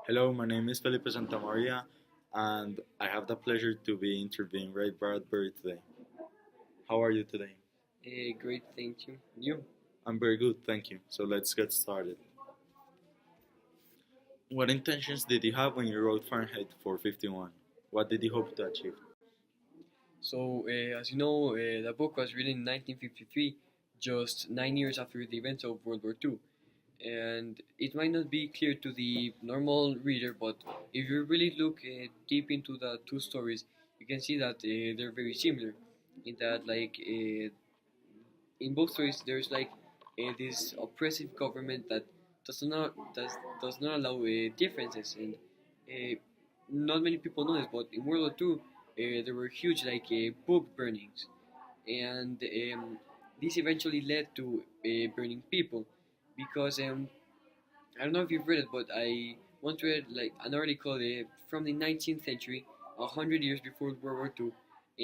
Hello, my name is Felipe Santamaria, and I have the pleasure to be interviewing Ray Bradbury today. How are you today? Great, thank you. You? I'm very good, thank you. So let's get started. What intentions did you have when you wrote Fahrenheit 451? What did you hope to achieve? As you know, the book was written in 1953, just 9 years after the events of World War II. And it might not be clear to the normal reader, but if you really look deep into the two stories, you can see that they're very similar. In that, in both stories, there's this oppressive government that does not allow differences, and uh, not many people know this, but in World War II, there were huge book burnings, and this eventually led to burning people, because I don't know if you've read it, but I once read an article from the 19th century, 100 years before World War II,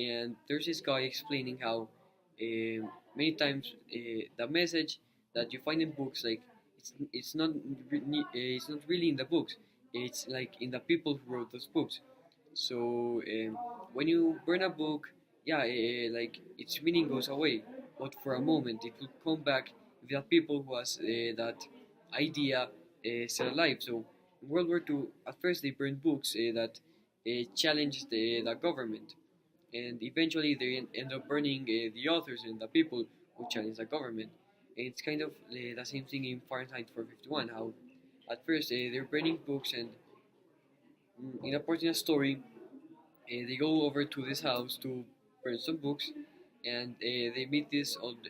and there's this guy explaining how many times the message that you find in books, it's not really in the books, it's like in the people who wrote those books. So when you burn a book, yeah, its meaning goes away, but for a moment it will come back if the people who has that idea still alive. So in World War II, at first they burned books that challenged the government, and eventually they end up burning the authors and the people who challenge the government. And it's kind of the same thing in Fahrenheit 451. How at first they're burning books, and in a part in a story, they go over to this house to burn some books, and they meet this old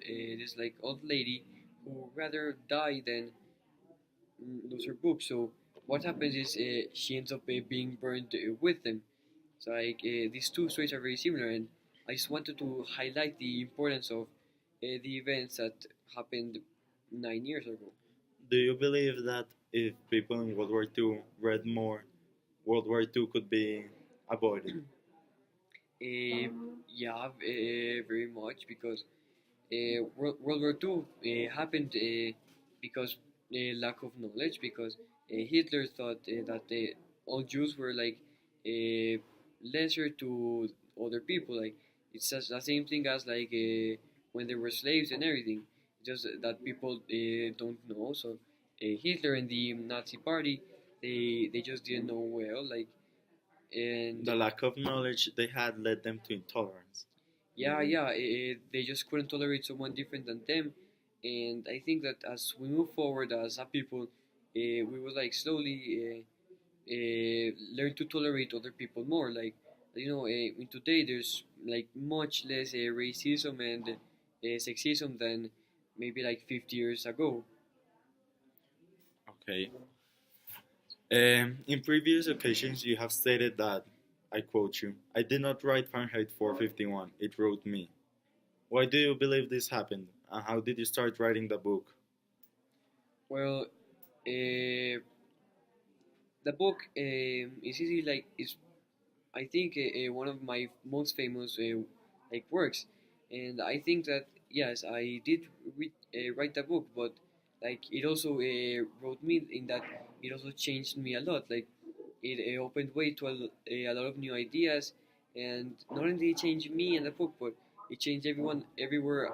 lady who rather die than lose her book. So what happens is she ends up being burned with them. So these two stories are very similar, and I just wanted to highlight the importance of the events that happened 9 years ago. Do you believe that if people in World War II read more, World War II could be avoided? Yeah, very much, because World War II happened because lack of knowledge, because Hitler thought that all Jews were uh, lesser to other people. Like it's just the same thing as when there were slaves and everything, just that people don't know. So Hitler and the Nazi Party, they just didn't know well, and The lack of knowledge they had led them to intolerance. yeah, they just couldn't tolerate someone different than them. And I think that as we move forward as a people, we will slowly learn to tolerate other people more. In today there's much less racism and sexism than maybe 50 years ago. Okay. In previous occasions, you have stated that, I quote you, I did not write Fahrenheit 451, it wrote me. Why do you believe this happened? And how did you start writing the book? Well, uh, the book is easy is I think one of my most famous works, and I think that yes, I did write the book, but it also wrote me in that it also changed me a lot. Like it opened way to a lot of new ideas, and not only it changed me and the book, but it changed everyone everywhere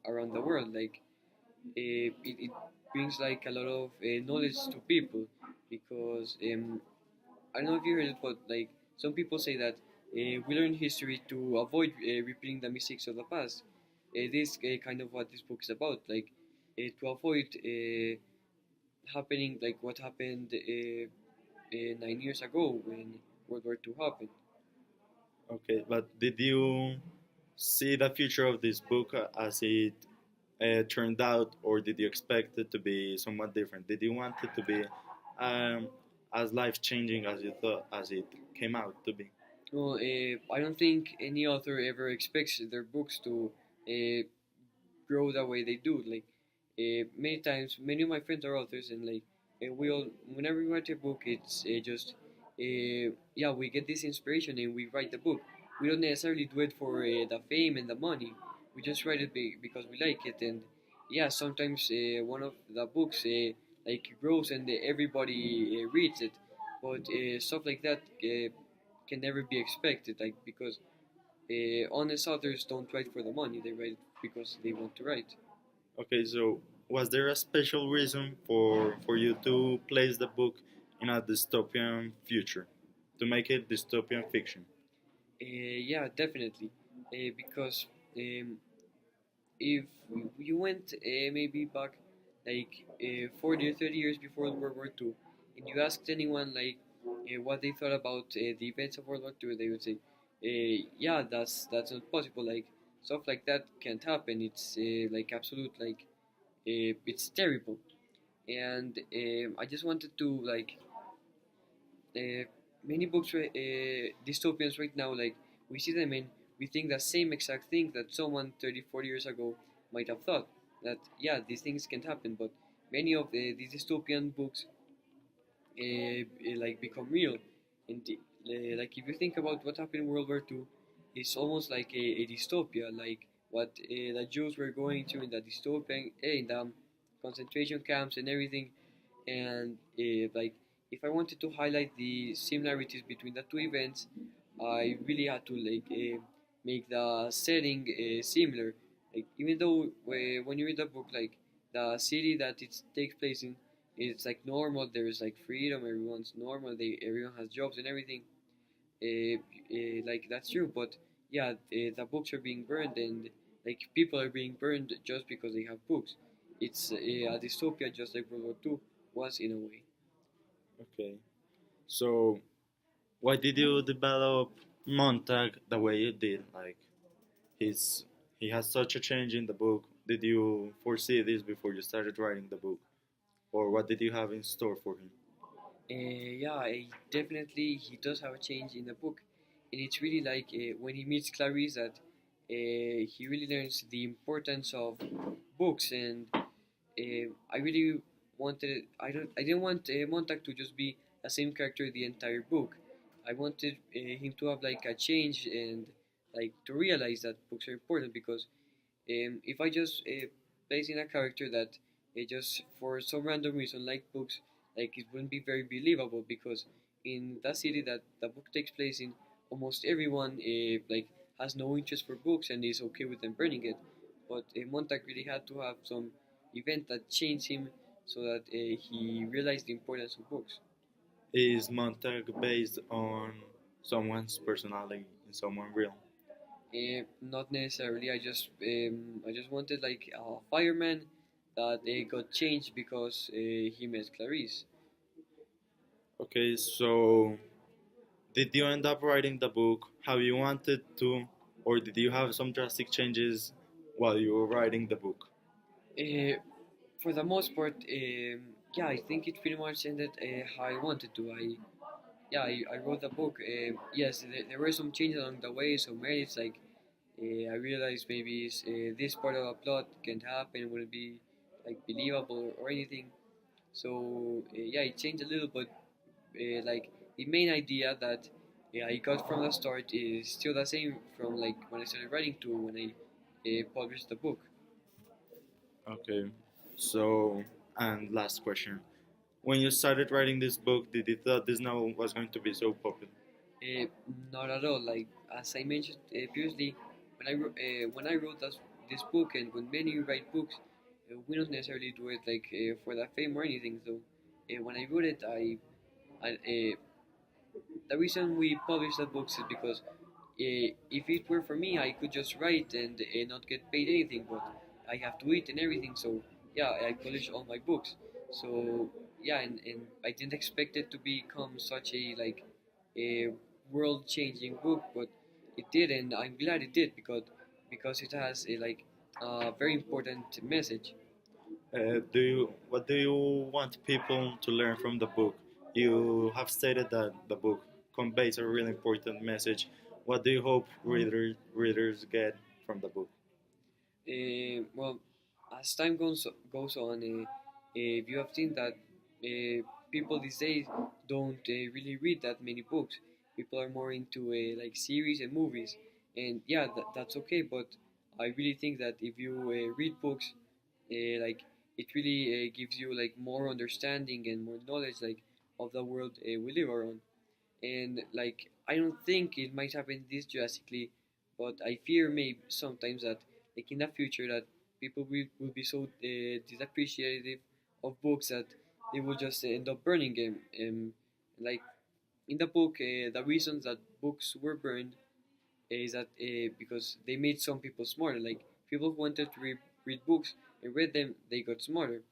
around the world. It brings a lot of knowledge to people, because I don't know if you heard it, but some people say that we learn history to avoid repeating the mistakes of the past. This kind of what this book is about, to avoid happening like what happened 9 years ago when World War II happened. Okay, but did you see the future of this book as it turned out, or did you expect it to be somewhat different? Did you want it to be um, as life changing as you thought, as it came out to be? Well, I don't think any author ever expects their books to uh, grow the way they do. Many times, many of my friends are authors, and we all, whenever we write a book, it's just yeah, we get this inspiration and we write the book. We don't necessarily do it for the fame and the money. We just write it because we like it, and yeah, sometimes one of the books grows and everybody reads it. but stuff like that can never be expected, like because honest authors don't write for the money; they write because they want to write. Okay, so was there a special reason for you to place the book in a dystopian future, to make it dystopian fiction? Yeah, definitely, because um, if you went maybe back like 40 or 30 years before World War II, and you asked anyone like what they thought about the events of World War II, they would say, "Yeah, that's not possible. Like stuff like that can't happen. It's like absolute like it's terrible." And I just wanted to like uh, many books dystopians right now, like we see them and we think the same exact thing that someone 30, 40 years ago might have thought, that yeah, these things can happen. But many of these dystopian books like become real. And like if you think about what happened in World War II, it's almost like a dystopia, like what the Jews were going through in the dystopian in the concentration camps and everything. And like if I wanted to highlight the similarities between the two events, I really had to like make the setting similar. Like even though when you read the book, like the city that it takes place in, it's like normal. There's like freedom. Everyone's normal. Everyone has jobs and everything. Like that's true. But yeah, the books are being burned, and like people are being burned just because they have books. It's a dystopia, just like World War II was in a way. Okay, so why did you develop Montag the way you did? Like he's he has such a change in the book. Did you foresee this before you started writing the book, or what did you have in store for him? Yeah, definitely he does have a change in the book, and it's really like when he meets Clarice that he really learns the importance of books. And I really wanted I didn't want Montag to just be the same character the entire book. I wanted him to have like a change and like to realize that books are important, because if I just place in a character that just for some random reason like books, like it wouldn't be very believable, because in that city that the book takes place in, almost everyone like has no interest for books and is okay with them burning it. But Montag really had to have some event that changed him, so that he realized the importance of books. Is Montag based on someone's personality, in someone real? Not necessarily. I just wanted like a fireman that got changed because he met Clarice. Okay, so did you end up writing the book how you wanted to, or did you have some drastic changes while you were writing the book? Uh, for the most part, yeah, I think it pretty much ended how I wanted to. I wrote the book. Yes, there were some changes along the way. Some edits, like I realized maybe this part of the plot can't happen, wouldn't be like believable or anything. So yeah, it changed a little, but like the main idea that I got from the start is still the same from like when I started writing to when I published the book. Okay, so, and last question. When you started writing this book, did you thought this novel was going to be so popular? Uh, Not at all. Like as I mentioned previously, when I wrote this book, and when many write books, we don't necessarily do it like for the fame or anything. So when I wrote it, the reason we publish the books is because if it were for me, I could just write and not get paid anything, but I have to eat and everything. So yeah, I publish all my books. So yeah, and I didn't expect it to become such a like a world-changing book, but it did, and I'm glad it did, because it has a like a very important message. What do you want people to learn from the book? You have stated that the book conveys a really important message. What do you hope readers get from the book? Well, as time goes on, you have seen that people these days don't really read that many books. People are more into like series and movies, and yeah, that's okay. But I really think that if you read books, like it really gives you like more understanding and more knowledge. Like of the world we live around. And like I don't think it might happen this drastically, but I fear maybe sometimes that like in the future that people will be so disappreciative of books that they will just end up burning them. Like in the book, the reasons that books were burned is that because they made some people smarter. Like people who wanted to read books and read them, they got smarter.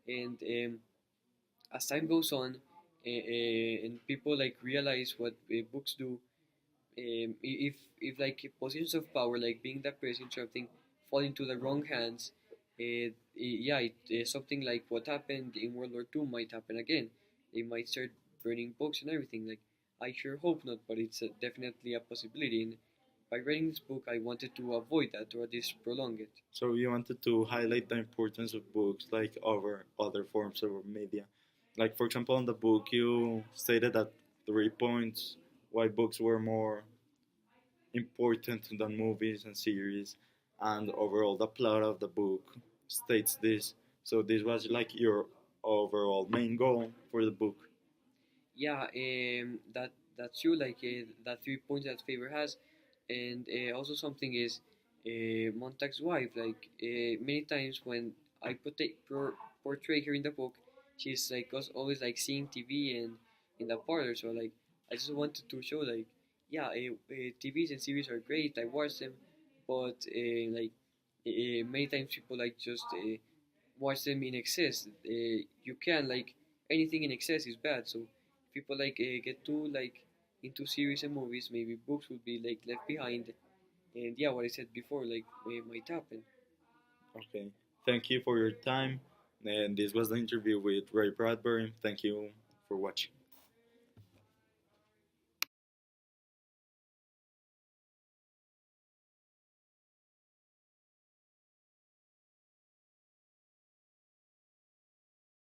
And as time goes on, and people like realize what books do, if like positions of power like being the president or something fall into the wrong hands, yeah, something like what happened in World War II might happen again. They might start burning books and everything. Like I sure hope not, but it's definitely a possibility. And by writing this book, I wanted to avoid that or at least prolong it. So you wanted to highlight the importance of books like over other forms of media. Like for example, in the book you stated that 3 points why books were more important than movies and series, and overall the plot of the book states this. So this was like your overall main goal for the book. Yeah, that's true. Like that 3 points that Favor has, and also something is Montag's wife. Like many times when I portray her in the book, she's like always like seeing TV and in the parlor. So like I just wanted to show like yeah, TVs and series are great. I watch them, but like many times people like just watch them in excess. You can like anything in excess is bad. So if people like get too like into series and movies, maybe books will be like left behind. And yeah, what I said before, like might happen. Okay. Thank you for your time. And this was the interview with Ray Bradbury. Thank you for watching.